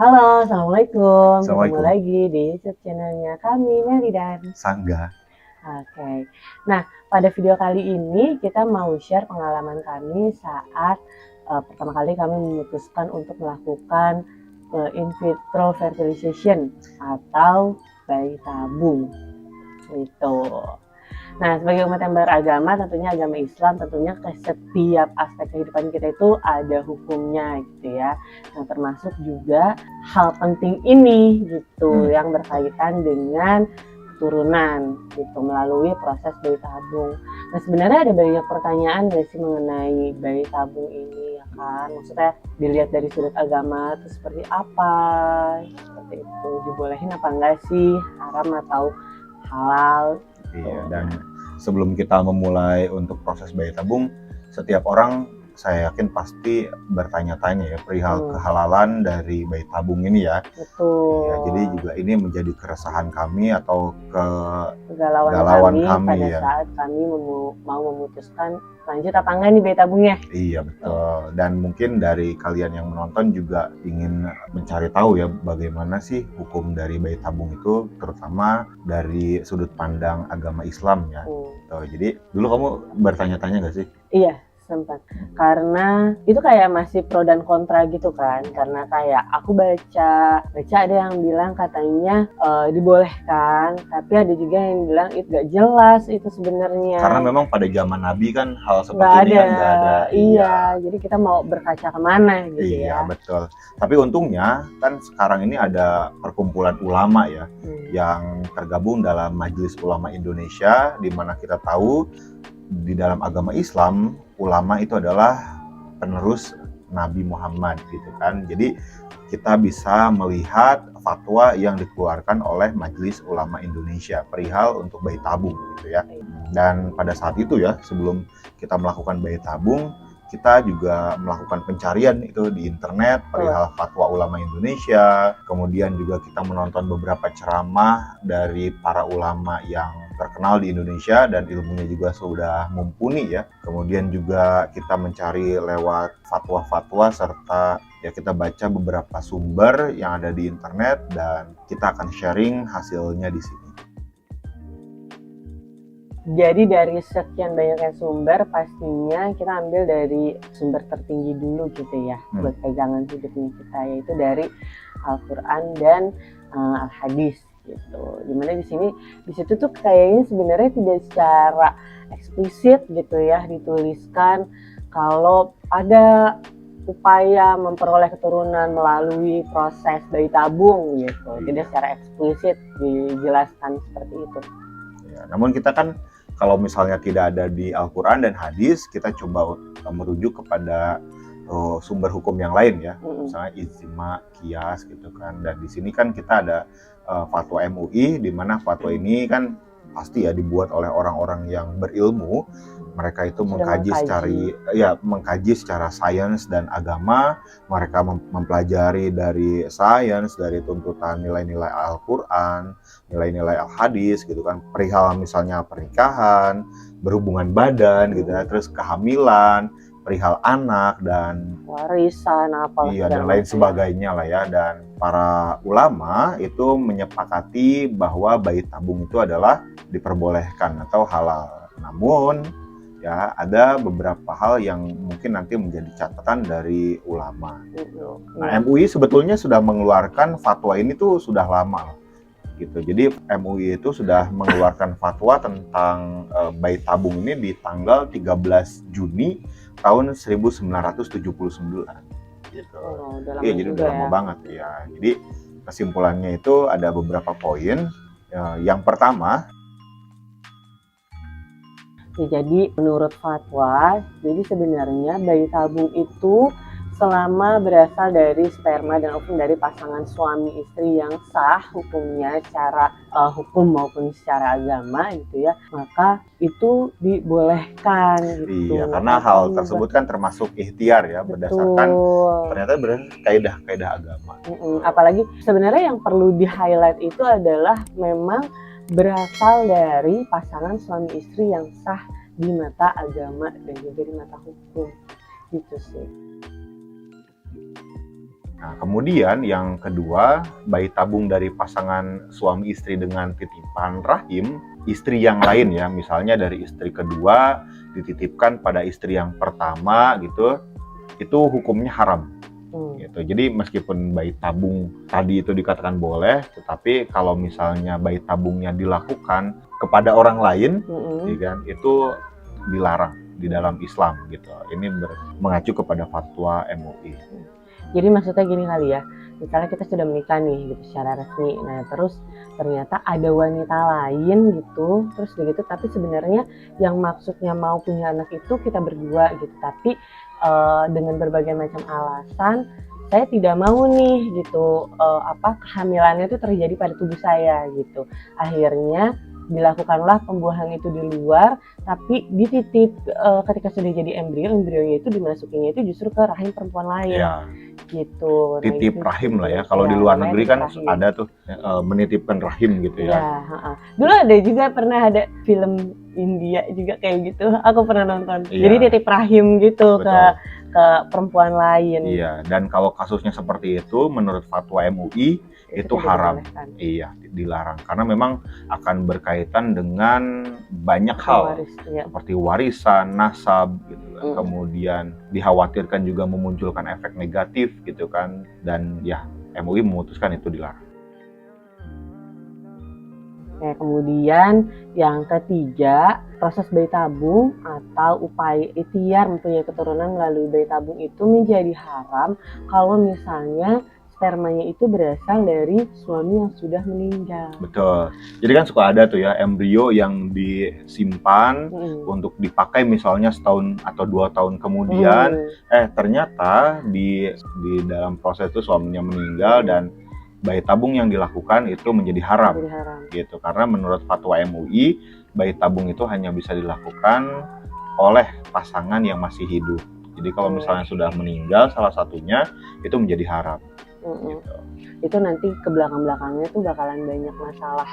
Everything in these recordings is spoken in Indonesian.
Halo, assalamualaikum. Ketemu Assalamualaikum. lagi di YouTube channelnya kami, Meli dan Sangga. oke. Nah, pada video kali ini kita mau share pengalaman kami saat pertama kali kami memutuskan untuk melakukan in vitro fertilization atau bayi tabung gitu. Nah, sebagai umat yang beragama, tentunya agama Islam, tentunya ke setiap aspek kehidupan kita itu ada hukumnya gitu ya. Nah, termasuk juga hal penting ini gitu yang berkaitan dengan keturunan gitu melalui proses bayi tabung. Nah, sebenarnya ada banyak pertanyaan nggak sih mengenai bayi tabung ini ya kan? Maksudnya dilihat dari sudut agama itu seperti apa? Seperti itu dibolehin apa enggak sih? Haram atau halal? Iya, Gitu. dan sebelum kita memulai untuk proses bayi tabung, setiap orang saya yakin pasti bertanya-tanya ya perihal kehalalan dari bayi tabung ini ya. Iya, jadi Betul. juga ini menjadi keresahan kami atau Kegalauan kegalauan kami pada kami ya. saat kami mau memutuskan lanjut apa enggak nih bayi tabungnya. Iya betul. Dan mungkin dari kalian yang menonton juga ingin mencari tahu ya bagaimana sih hukum dari bayi tabung itu, terutama dari sudut pandang agama Islam ya. Tuh, jadi dulu kamu bertanya-tanya nggak sih? Iya, sempat. Karena itu kayak masih pro dan kontra gitu kan. Karena kayak aku baca ada yang bilang katanya dibolehkan, tapi ada juga yang bilang itu gak jelas itu sebenarnya. Karena memang pada zaman Nabi kan hal seperti Nggak ini ada. kan nggak ada. Iya, jadi kita mau berkaca kemana gitu Iya ya. betul. Tapi untungnya kan sekarang ini ada perkumpulan ulama ya yang tergabung dalam Majelis Ulama Indonesia, di mana kita tahu di dalam agama Islam ulama itu adalah penerus Nabi Muhammad gitu kan. Jadi kita bisa melihat fatwa yang dikeluarkan oleh Majelis Ulama Indonesia perihal untuk bayi tabung gitu ya. Dan pada saat itu ya, sebelum kita melakukan bayi tabung, kita juga melakukan pencarian itu di internet perihal fatwa ulama Indonesia. Kemudian juga kita menonton beberapa ceramah dari para ulama yang terkenal di Indonesia dan ilmunya juga sudah mumpuni ya. Kemudian juga kita mencari lewat fatwa-fatwa serta ya kita baca beberapa sumber yang ada di internet dan kita akan sharing hasilnya di sini. Jadi dari sekian banyaknya sumber, pastinya kita ambil dari sumber tertinggi dulu gitu ya, buat pegangan hidupnya kita, yaitu dari Al-Quran dan Al-Hadis gitu. Dimana di situ tuh kayaknya sebenarnya tidak secara eksplisit gitu ya dituliskan kalau ada upaya memperoleh keturunan melalui proses bayi tabung gitu. Tidak secara eksplisit dijelaskan seperti itu. Ya, namun kita kan kalau misalnya tidak ada di Al-Quran dan Hadis, kita coba merujuk kepada sumber hukum yang lain ya, misalnya ijma, qiyas gitu kan. Dan di sini kan kita ada fatwa MUI, di mana fatwa ini kan pasti ya dibuat oleh orang-orang yang berilmu. Mereka itu mengkaji secara sains dan agama. Mereka mempelajari dari sains, dari tuntutan nilai-nilai Al-Quran, nilai-nilai Al-Hadis gitu kan, perihal misalnya pernikahan, berhubungan badan gitu ya, terus kehamilan, perihal anak dan warisan apa dan lain sebagainya lah ya. Dan para ulama itu menyepakati bahwa bayi tabung itu adalah diperbolehkan atau halal. Namun ya ada beberapa hal yang mungkin nanti menjadi catatan dari ulama gitu. Nah, MUI sebetulnya sudah mengeluarkan fatwa ini tuh sudah lama gitu. Jadi MUI itu sudah mengeluarkan fatwa tentang bayi tabung ini di tanggal 13 Juni tahun 1979 gitu. Iya, jadi udah lama banget ya. Jadi kesimpulannya itu ada beberapa poin. Yang pertama, jadi menurut fatwa, jadi sebenarnya bayi tabung itu selama berasal dari sperma dan ovum dari pasangan suami istri yang sah hukumnya secara hukum maupun secara agama gitu ya, maka itu dibolehkan gitu. Iya, karena hal tersebut kan termasuk ikhtiar ya, berdasarkan ternyata kaidah-kaidah agama. Apalagi sebenarnya yang perlu di-highlight itu adalah memang berasal dari pasangan suami istri yang sah di mata agama dan juga di mata hukum gitu sih. Nah, kemudian yang kedua, bayi tabung dari pasangan suami istri dengan titipan rahim istri yang lain ya, misalnya dari istri kedua dititipkan pada istri yang pertama gitu, itu hukumnya haram. Gitu. Jadi meskipun bayi tabung tadi itu dikatakan boleh, tetapi kalau misalnya bayi tabungnya dilakukan kepada orang lain, ya kan, itu dilarang di dalam Islam gitu. Ini mengacu kepada fatwa MUI. Jadi maksudnya gini kali ya, misalnya kita sudah menikah nih gitu secara resmi, nah terus ternyata ada wanita lain gitu, terus begitu, tapi sebenarnya yang maksudnya mau punya anak itu kita berdua gitu, tapi dengan berbagai macam alasan saya tidak mau nih gitu, kehamilannya itu terjadi pada tubuh saya gitu. Akhirnya dilakukanlah pembuahan itu di luar, tapi dititip ketika sudah jadi embrionya itu dimasukinnya itu justru ke rahim perempuan lain. Ya. Gitu. Titip gitu. rahim lah ya. Kalau di luar negeri kan rahim. Ada tuh menitipkan rahim gitu ya. Dulu ada juga pernah ada film India juga kayak gitu. Aku pernah nonton. Iya. Jadi titip rahim gitu. Betul. ke perempuan lain. Iya, dan kalau kasusnya seperti itu menurut fatwa MUI itu haram. Iya, dilarang karena memang akan berkaitan dengan banyak hal seperti warisan, nasab gitu kan. Kemudian dikhawatirkan juga memunculkan efek negatif gitu kan, dan ya MUI memutuskan itu dilarang. Kemudian yang ketiga, proses bayi tabung atau upaya ikhtiar mempunyai keturunan melalui bayi tabung itu menjadi haram kalau misalnya spermanya itu berasal dari suami yang sudah meninggal. Betul. Jadi kan suka ada tuh ya embrio yang disimpan untuk dipakai misalnya setahun atau 2 tahun kemudian, ternyata di dalam proses itu suaminya meninggal dan bayi tabung yang dilakukan itu menjadi haram. Gitu. Karena menurut fatwa MUI, bayi tabung itu hanya bisa dilakukan oleh pasangan yang masih hidup. Jadi kalau misalnya sudah meninggal salah satunya, itu menjadi haram. Gitu. Itu nanti ke belakang-belakangnya tuh bakalan banyak masalah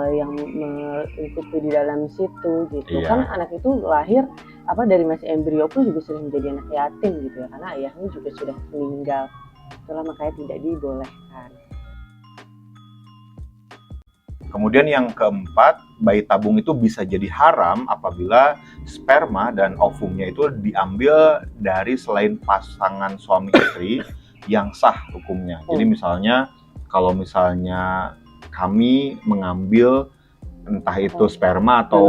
yang mengikuti di dalam situ gitu. Iya. Kan anak itu lahir dari masih embrio pun juga sudah menjadi anak yatim gitu ya, karena ayahnya juga sudah meninggal. Itulah makanya tidak dibolehkan. Kemudian yang keempat, bayi tabung itu bisa jadi haram apabila sperma dan ovumnya itu diambil dari selain pasangan suami istri yang sah hukumnya. Jadi misalnya kalau misalnya kami mengambil entah itu sperma atau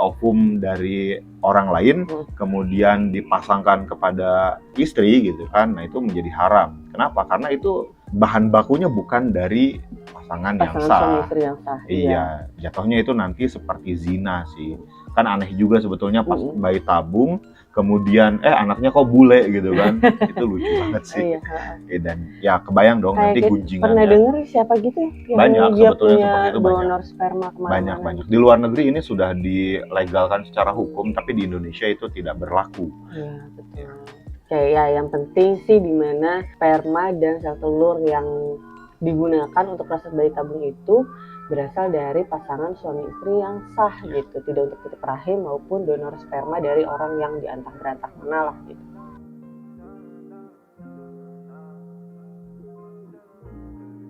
ovum dari orang lain, kemudian dipasangkan kepada istri gitu kan, nah itu menjadi haram. Kenapa? Karena itu bahan bakunya bukan dari pasangan yang sah. Suami istri yang sah. Iya, jatuhnya itu nanti seperti zina sih. Kan aneh juga sebetulnya pas bayi tabung, kemudian anaknya kok bule gitu kan. Itu lucu banget sih. Dan ya kebayang dong nanti gunjingannya. Pernah dengar siapa gitu yang banyak dia sebetulnya punya seperti itu, donor sperma kemana-mana. Banyak. Di luar negeri ini sudah dilegalkan secara hukum, tapi di Indonesia itu tidak berlaku. Iya, betul. Ya, yang penting sih di mana sperma dan sel telur yang digunakan untuk proses bayi tabung itu berasal dari pasangan suami istri yang sah gitu, tidak untuk titip rahim maupun donor sperma dari orang yang diantah berantah mana lah gitu.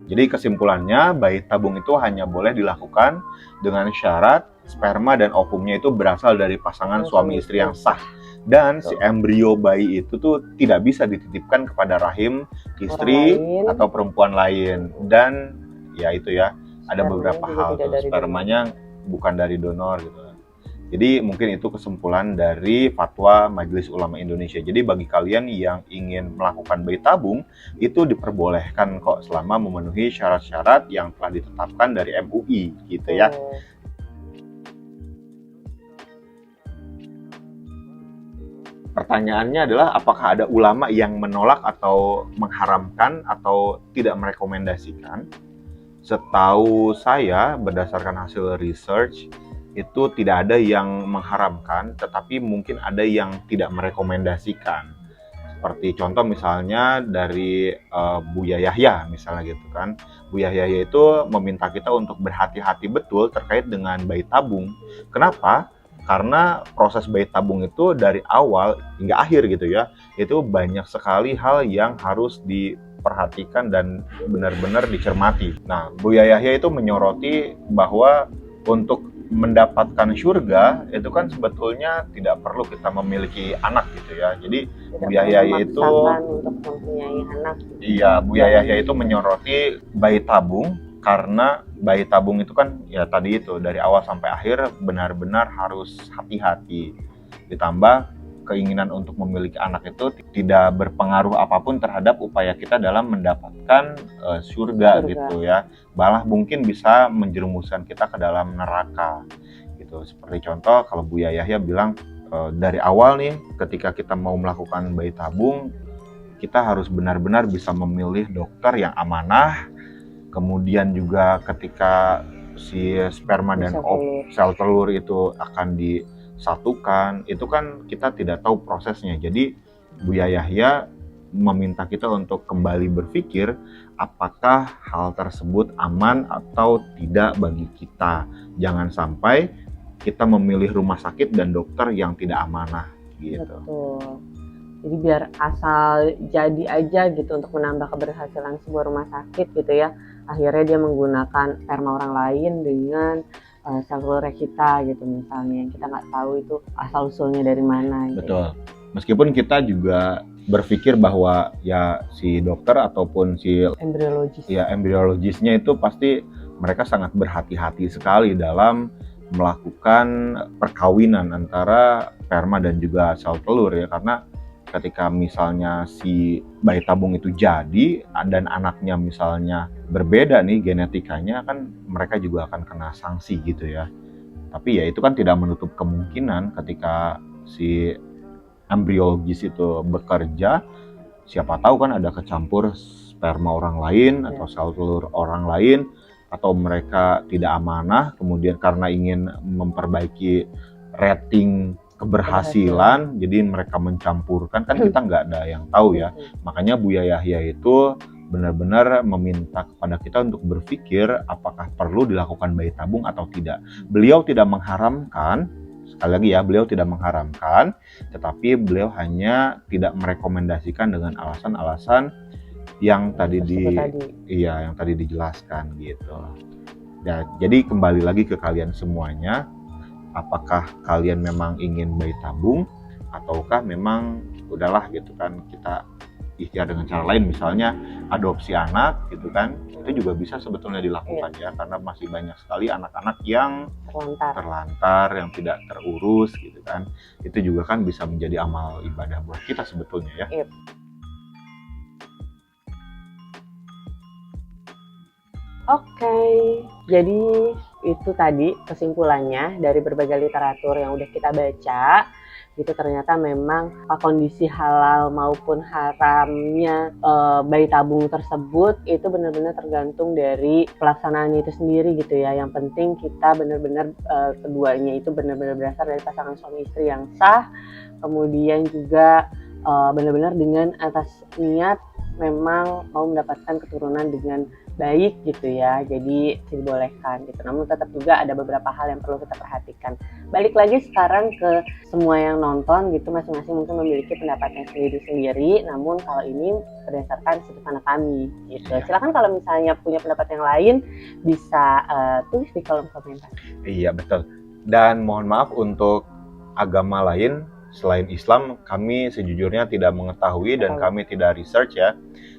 Jadi kesimpulannya, bayi tabung itu hanya boleh dilakukan dengan syarat sperma dan ovumnya itu berasal dari pasangan suami istri yang sah. Dan si embrio bayi itu tuh tidak bisa dititipkan kepada rahim istri atau perempuan lain. Dan ya itu ya, ada beberapa hal tuh, spermanya bukan dari donor gitu. Jadi mungkin itu kesimpulan dari fatwa Majelis Ulama Indonesia. Jadi bagi kalian yang ingin melakukan bayi tabung, itu diperbolehkan kok selama memenuhi syarat-syarat yang telah ditetapkan dari MUI gitu ya. Pertanyaannya adalah apakah ada ulama yang menolak atau mengharamkan atau tidak merekomendasikan? Setahu saya berdasarkan hasil research itu tidak ada yang mengharamkan, tetapi mungkin ada yang tidak merekomendasikan. Seperti contoh misalnya dari Buya Yahya misalnya gitu kan. Buya Yahya itu meminta kita untuk berhati-hati betul terkait dengan bayi tabung. Kenapa? Karena proses bayi tabung itu dari awal hingga akhir gitu ya, itu banyak sekali hal yang harus diperhatikan dan benar-benar dicermati. Nah, Buya Yahya itu menyoroti bahwa untuk mendapatkan surga itu kan sebetulnya tidak perlu kita memiliki anak gitu ya. Jadi Buya Yahya itu untuk mempunyai anak. Iya, Buya Yahya itu menyoroti bayi tabung karena bayi tabung itu kan ya tadi itu dari awal sampai akhir benar-benar harus hati-hati. Ditambah keinginan untuk memiliki anak itu tidak berpengaruh apapun terhadap upaya kita dalam mendapatkan surga gitu ya. Malah mungkin bisa menjerumuskan kita ke dalam neraka gitu. Seperti contoh kalau Buya Yahya bilang dari awal nih ketika kita mau melakukan bayi tabung kita harus benar-benar bisa memilih dokter yang amanah. Kemudian juga ketika si sperma dan sel telur itu akan disatukan, itu kan kita tidak tahu prosesnya. Jadi Buya Yahya meminta kita untuk kembali berpikir apakah hal tersebut aman atau tidak bagi kita. Jangan sampai kita memilih rumah sakit dan dokter yang tidak amanah gitu. Betul. Jadi biar asal jadi aja gitu untuk menambah keberhasilan sebuah rumah sakit gitu ya. Akhirnya dia menggunakan sperma orang lain dengan sel telur kita gitu misalnya. Yang kita nggak tahu itu asal usulnya dari mana. Betul. Gitu. Meskipun kita juga berpikir bahwa ya si dokter ataupun si embriologisnya itu pasti mereka sangat berhati-hati sekali dalam melakukan perkawinan antara sperma dan juga sel telur ya, karena ketika misalnya si bayi tabung itu jadi dan anaknya misalnya berbeda nih genetikanya kan mereka juga akan kena sanksi gitu ya. Tapi ya itu kan tidak menutup kemungkinan ketika si embriologis itu bekerja, siapa tahu kan ada kecampur sperma orang lain atau sel telur orang lain, atau mereka tidak amanah kemudian karena ingin memperbaiki rating keberhasilan, jadi mereka mencampurkan, kan kita nggak ada yang tahu ya. Makanya Buya Yahya itu benar-benar meminta kepada kita untuk berpikir apakah perlu dilakukan bayi tabung atau tidak. Beliau tidak mengharamkan, sekali lagi ya, beliau tidak mengharamkan, tetapi beliau hanya tidak merekomendasikan dengan alasan-alasan yang tadi dijelaskan gitu. Ya, jadi kembali lagi ke kalian semuanya. Apakah kalian memang ingin bayi tabung ataukah memang udahlah gitu kan kita ikhtiar dengan cara lain, misalnya adopsi anak gitu kan, itu juga bisa sebetulnya dilakukan ya, karena masih banyak sekali anak-anak yang terlantar, yang tidak terurus gitu kan, itu juga kan bisa menjadi amal ibadah buat kita sebetulnya ya. Oke, jadi itu tadi kesimpulannya dari berbagai literatur yang udah kita baca. Itu ternyata memang kondisi halal maupun haramnya bayi tabung tersebut itu benar-benar tergantung dari pelaksanaan itu sendiri gitu ya. Yang penting kita benar-benar keduanya itu benar-benar berasal dari pasangan suami istri yang sah. Kemudian juga benar-benar dengan atas niat memang mau mendapatkan keturunan dengan baik gitu ya, jadi dibolehkan gitu. Namun tetap juga ada beberapa hal yang perlu kita perhatikan. Balik lagi sekarang ke semua yang nonton gitu, masing-masing mungkin memiliki pendapatnya sendiri-sendiri. Namun kalau ini berdasarkan sudut pandang kami gitu. Silakan kalau misalnya punya pendapat yang lain bisa tulis di kolom komentar. Iya betul. Dan mohon maaf untuk agama lain selain Islam, kami sejujurnya tidak mengetahui dan kami tidak research ya.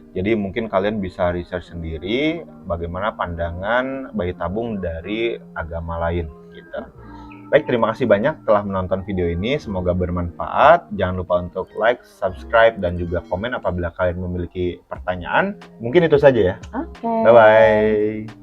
Jadi mungkin kalian bisa research sendiri bagaimana pandangan bayi tabung dari agama lain gitu. Baik, terima kasih banyak telah menonton video ini. Semoga bermanfaat. Jangan lupa untuk like, subscribe, dan juga komen apabila kalian memiliki pertanyaan. Mungkin itu saja ya. Oke. Bye-bye.